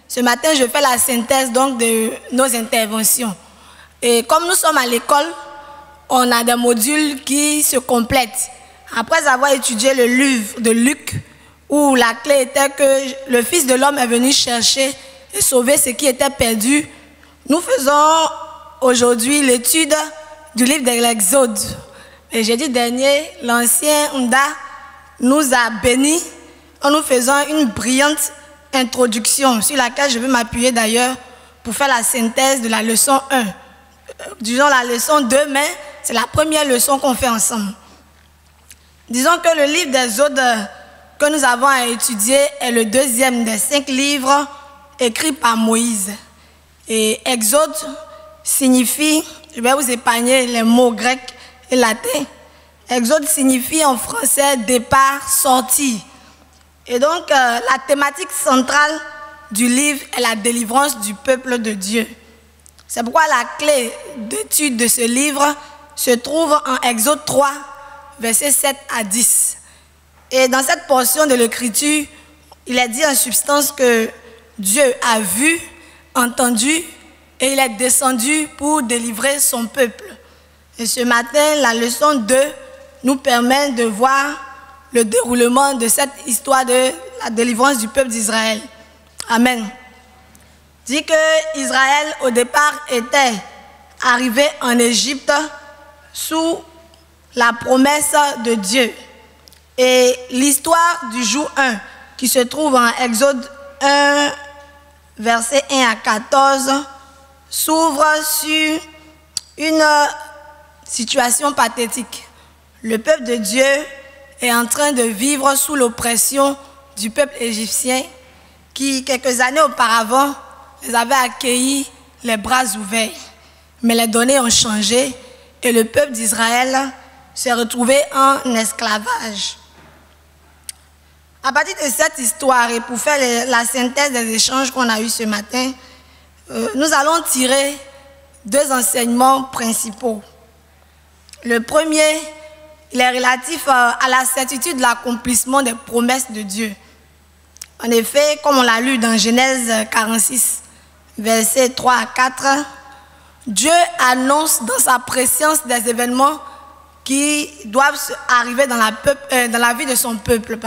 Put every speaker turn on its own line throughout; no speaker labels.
Ce matin, je fais la synthèse donc de nos interventions. Et comme nous sommes à l'école, on a des modules qui se complètent. Après avoir étudié le livre de Luc, où la clé était que le Fils de l'homme est venu chercher et sauver ce qui était perdu, nous faisons aujourd'hui l'étude du livre de l'Exode. Et jeudi dernier, l'ancien Nda nous a bénis en nous faisant une brillante introduction sur laquelle je vais m'appuyer d'ailleurs pour faire la synthèse de la leçon 1. Disons la leçon 2, mais c'est la première leçon qu'on fait ensemble. Disons que le livre d'Exode que nous avons à étudier est le deuxième des 5 livres écrits par Moïse. Et Exode signifie, je vais vous épargner les mots grecs et latins. Exode signifie en français départ, sortie. Et donc la thématique centrale du livre est la délivrance du peuple de Dieu. C'est pourquoi la clé d'étude de ce livre se trouve en Exode 3, versets 7 à 10. Et dans cette portion de l'écriture, il est dit en substance que Dieu a vu, entendu et il est descendu pour délivrer son peuple. Et ce matin, la leçon 2 nous permet de voir le déroulement de cette histoire de la délivrance du peuple d'Israël. Amen. Dit que Israël au départ était arrivé en Égypte sous la promesse de Dieu. Et l'histoire du jour 1 qui se trouve en Exode 1, versets 1 à 14, s'ouvre sur une situation pathétique. Le peuple de Dieu est en train de vivre sous l'oppression du peuple égyptien qui, quelques années auparavant, les avait accueillis les bras ouverts. Mais les données ont changé et le peuple d'Israël s'est retrouvé en esclavage. À partir de cette histoire, et pour faire la synthèse des échanges qu'on a eus ce matin, nous allons tirer 2 enseignements principaux. Le premier, il est relatif à la certitude de l'accomplissement des promesses de Dieu. En effet, comme on l'a lu dans Genèse 46, versets 3 à 4, Dieu annonce dans sa préscience des événements qui doivent arriver dans la vie de son peuple.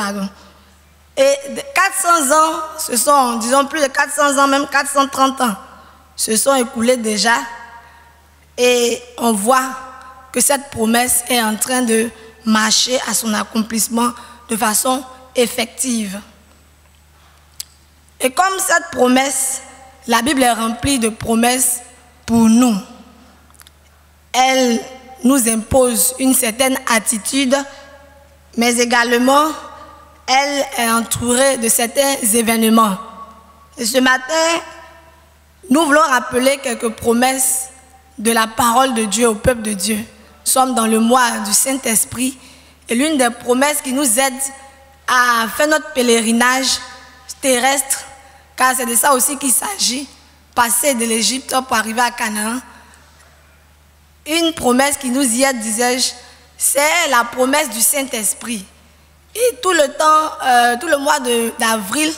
Et 400 ans, ce sont, disons plus de 400 ans, même 430 ans, se sont écoulés déjà. Et on voit que cette promesse est en train de marcher à son accomplissement de façon effective. Et comme cette promesse, la Bible est remplie de promesses pour nous. Elle nous impose une certaine attitude, mais également, elle est entourée de certains événements. Et ce matin, nous voulons rappeler quelques promesses de la parole de Dieu au peuple de Dieu. Nous sommes dans le mois du Saint-Esprit et l'une des promesses qui nous aide à faire notre pèlerinage terrestre, car c'est de ça aussi qu'il s'agit, passer de l'Égypte pour arriver à Canaan. Une promesse qui nous y aide, disais-je, c'est la promesse du Saint-Esprit. Et tout le mois d'avril,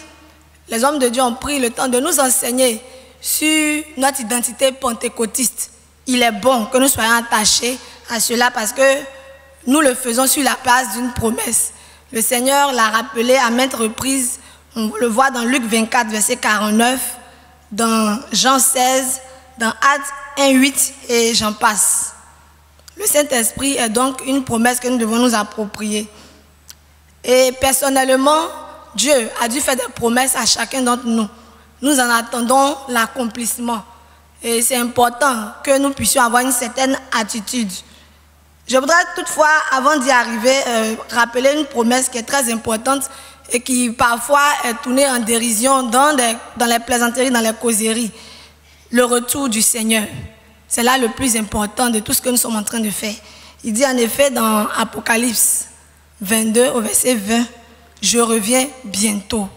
les hommes de Dieu ont pris le temps de nous enseigner sur notre identité pentecôtiste. Il est bon que nous soyons attachés à cela parce que nous le faisons sur la base d'une promesse. Le Seigneur l'a rappelé à maintes reprises. On le voit dans Luc 24, verset 49, dans Jean 16, dans Actes 1, 8 et j'en passe. Le Saint-Esprit est donc une promesse que nous devons nous approprier. Et personnellement, Dieu a dû faire des promesses à chacun d'entre nous. Nous en attendons l'accomplissement. Et c'est important que nous puissions avoir une certaine attitude. Je voudrais toutefois, avant d'y arriver, rappeler une promesse qui est très importante et qui parfois est tournée en dérision dans les plaisanteries, dans les causeries. Le retour du Seigneur. C'est là le plus important de tout ce que nous sommes en train de faire. Il dit en effet dans Apocalypse 22 au verset 20, « Je reviens bientôt ».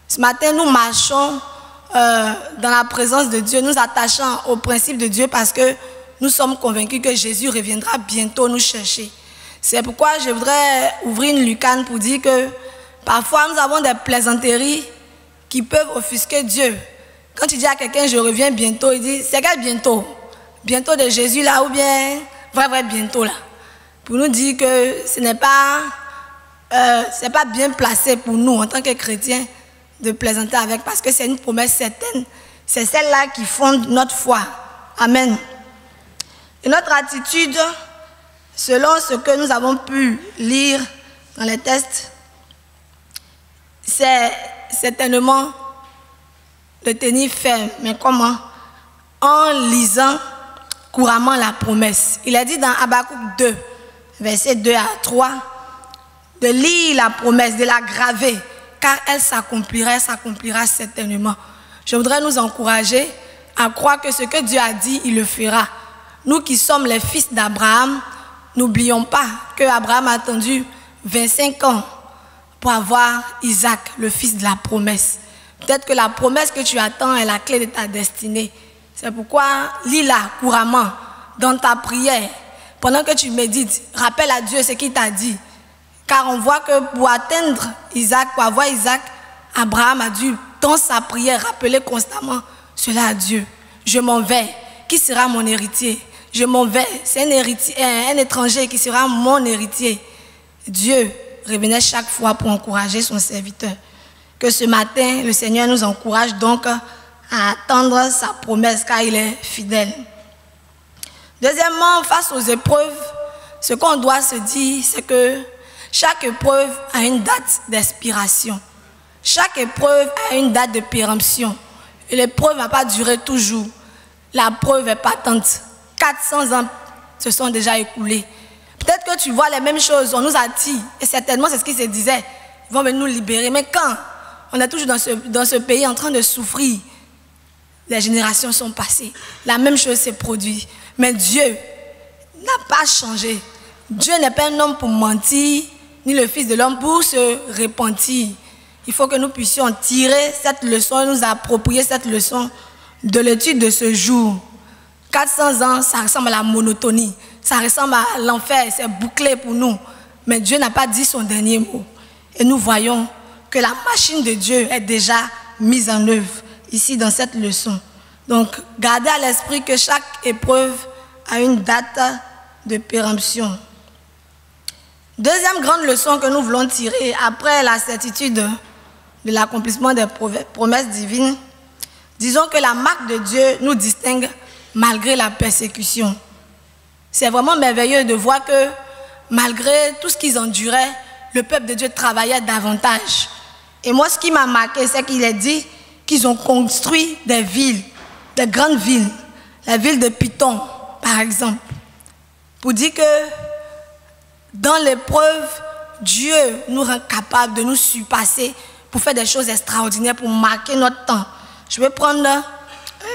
Ce matin, nous marchons dans la présence de Dieu, nous attachons au principe de Dieu parce que nous sommes convaincus que Jésus reviendra bientôt nous chercher. C'est pourquoi je voudrais ouvrir une lucane pour dire que parfois nous avons des plaisanteries qui peuvent offusquer Dieu. Quand tu dis à quelqu'un, je reviens bientôt, il dit, c'est quel bientôt? Bientôt de Jésus là, ou bien vrai bientôt là? Pour nous dire que ce n'est pas, bien placé pour nous en tant que chrétiens de plaisanter avec, parce que c'est une promesse certaine. C'est celle-là qui fonde notre foi. Amen. Et notre attitude, selon ce que nous avons pu lire dans les textes, c'est certainement de tenir ferme. Mais comment? En lisant couramment la promesse. Il a dit dans Habakkuk 2, versets 2 à 3, de lire la promesse, de la graver, car elle s'accomplira certainement. Je voudrais nous encourager à croire que ce que Dieu a dit, il le fera. Nous qui sommes les fils d'Abraham, n'oublions pas qu'Abraham a attendu 25 ans pour avoir Isaac, le fils de la promesse. Peut-être que la promesse que tu attends est la clé de ta destinée. C'est pourquoi lis-la couramment dans ta prière. Pendant que tu médites, rappelle à Dieu ce qu'il t'a dit. Car on voit que pour atteindre Isaac, pour avoir Isaac, Abraham a dû, dans sa prière, rappeler constamment cela à Dieu. Je m'en vais. Qui sera mon héritier? Je m'en vais. C'est un étranger qui sera mon héritier. Dieu revenait chaque fois pour encourager son serviteur. Que ce matin, le Seigneur nous encourage donc à attendre sa promesse, car il est fidèle. Deuxièmement, face aux épreuves, ce qu'on doit se dire, c'est que chaque épreuve a une date d'expiration. Chaque épreuve a une date de péremption. Et l'épreuve ne va pas durer toujours. La preuve est patente. 400 ans se sont déjà écoulés. Peut-être que tu vois les mêmes choses, on nous a dit, et certainement c'est ce qui se disait, ils vont venir nous libérer. Mais quand on est toujours dans ce pays en train de souffrir, les générations sont passées, la même chose s'est produite. Mais Dieu n'a pas changé. Dieu n'est pas un homme pour mentir, ni le Fils de l'homme pour se repentir. Il faut que nous puissions tirer cette leçon et nous approprier cette leçon de l'étude de ce jour. 400 ans, ça ressemble à la monotonie. Ça ressemble à l'enfer, c'est bouclé pour nous. Mais Dieu n'a pas dit son dernier mot. Et nous voyons que la machine de Dieu est déjà mise en œuvre ici dans cette leçon. Donc, gardez à l'esprit que chaque épreuve a une date de péremption. Deuxième grande leçon que nous voulons tirer après la certitude de l'accomplissement des promesses divines, disons que la marque de Dieu nous distingue malgré la persécution. C'est vraiment merveilleux de voir que malgré tout ce qu'ils enduraient, le peuple de Dieu travaillait davantage. Et moi, ce qui m'a marqué, c'est qu'il est dit qu'ils ont construit des villes, des grandes villes. La ville de Python, par exemple. Pour dire que dans l'épreuve, Dieu nous rend capable de nous surpasser pour faire des choses extraordinaires, pour marquer notre temps. Je vais prendre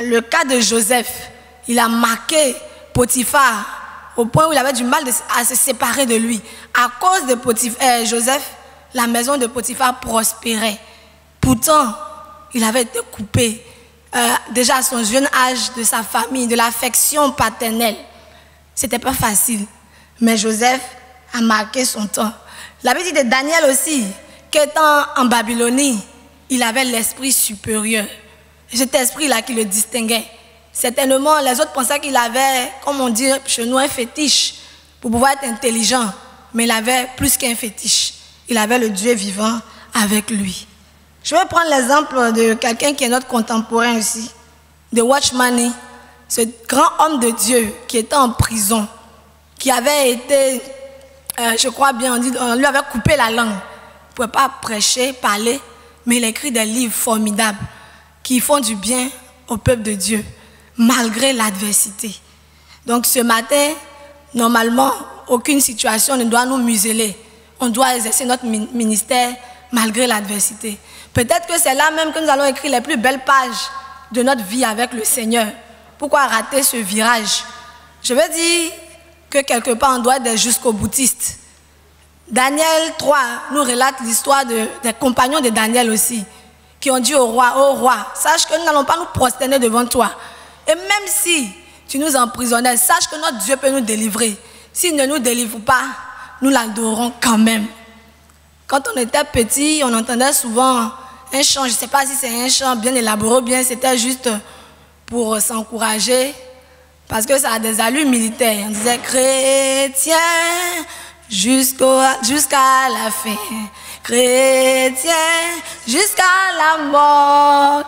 le cas de Joseph. Il a marqué Potiphar au point où il avait du mal à se séparer de lui. À cause de Joseph, la maison de Potiphar prospérait. Pourtant, il avait été coupé déjà à son jeune âge de sa famille, de l'affection paternelle. C'était pas facile. Mais Joseph a marqué son temps. La Bible dit de Daniel aussi, qu'étant en Babylonie, il avait l'esprit supérieur. Cet esprit-là qui le distinguait. Certainement, les autres pensaient qu'il avait, comme on dit chez nous, un fétiche pour pouvoir être intelligent. Mais il avait plus qu'un fétiche. Il avait le Dieu vivant avec lui. Je vais prendre l'exemple de quelqu'un qui est notre contemporain aussi, de Watchman, ce grand homme de Dieu qui était en prison, qui avait été, je crois bien, on lui avait coupé la langue. Il ne pouvait pas prêcher, parler, mais il écrit des livres formidables qui font du bien au peuple de Dieu, malgré l'adversité. Donc ce matin, normalement, aucune situation ne doit nous museler. On doit exercer notre ministère malgré l'adversité. Peut-être que c'est là même que nous allons écrire les plus belles pages de notre vie avec le Seigneur. Pourquoi rater ce virage? Je veux dire que quelque part on doit être des jusqu'au-boutistes. Daniel 3 nous relate l'histoire des compagnons de Daniel aussi, qui ont dit au roi, ô roi, sache que nous n'allons pas nous prosterner devant toi. Et même si tu nous emprisonnais, sache que notre Dieu peut nous délivrer. S'il ne nous délivre pas, nous l'adorons quand même. Quand on était petit, on entendait souvent un chant, je ne sais pas si c'est un chant bien élaboré ou bien c'était juste pour s'encourager, parce que ça a des allures militaires. On disait chrétien jusqu'à la fin, chrétien jusqu'à la mort.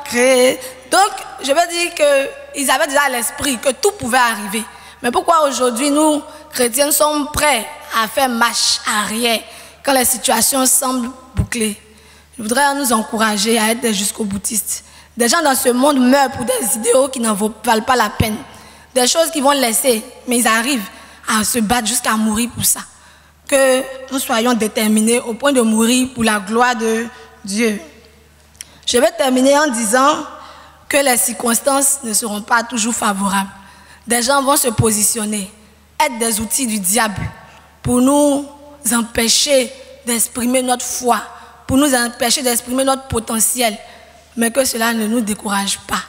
Donc, je veux dire qu'ils avaient déjà à l'esprit que tout pouvait arriver. Mais pourquoi aujourd'hui, nous, chrétiens, sommes prêts à faire marche arrière quand les situations semblent bouclées? Je voudrais nous encourager à être des jusqu'au-boutistes. Des gens dans ce monde meurent pour des idéaux qui n'en valent pas la peine. Des choses qu'ils vont laisser, mais ils arrivent à se battre jusqu'à mourir pour ça. Que nous soyons déterminés au point de mourir pour la gloire de Dieu. Je vais terminer en disant que les circonstances ne seront pas toujours favorables. Des gens vont se positionner, être des outils du diable pour nous empêcher d'exprimer notre foi, pour nous empêcher d'exprimer notre potentiel, mais que cela ne nous décourage pas.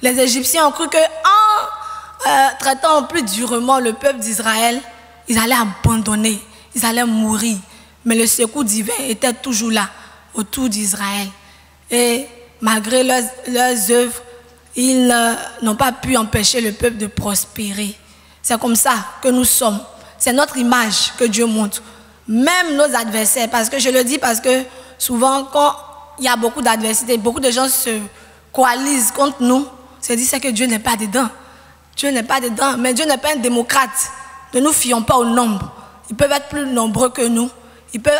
Les Égyptiens ont cru qu'en traitant plus durement le peuple d'Israël, ils allaient abandonner, ils allaient mourir. Mais le secours divin était toujours là, autour d'Israël. Et malgré leurs œuvres, ils n'ont pas pu empêcher le peuple de prospérer. C'est comme ça que nous sommes. C'est notre image que Dieu montre. Même nos adversaires, parce que je le dis parce que souvent quand il y a beaucoup d'adversité, beaucoup de gens se coalisent contre nous, c'est dire que Dieu n'est pas dedans. Dieu n'est pas dedans, mais Dieu n'est pas un démocrate. Ne nous fions pas au nombre. Ils peuvent être plus nombreux que nous. Ils peuvent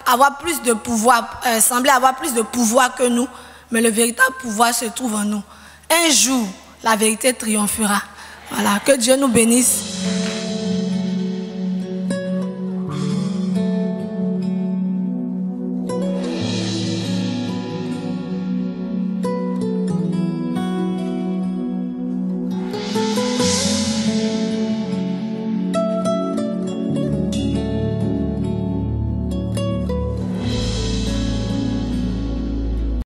avoir plus de pouvoir, sembler avoir plus de pouvoir que nous, mais le véritable pouvoir se trouve en nous. Un jour, la vérité triomphera. Voilà, que Dieu nous bénisse.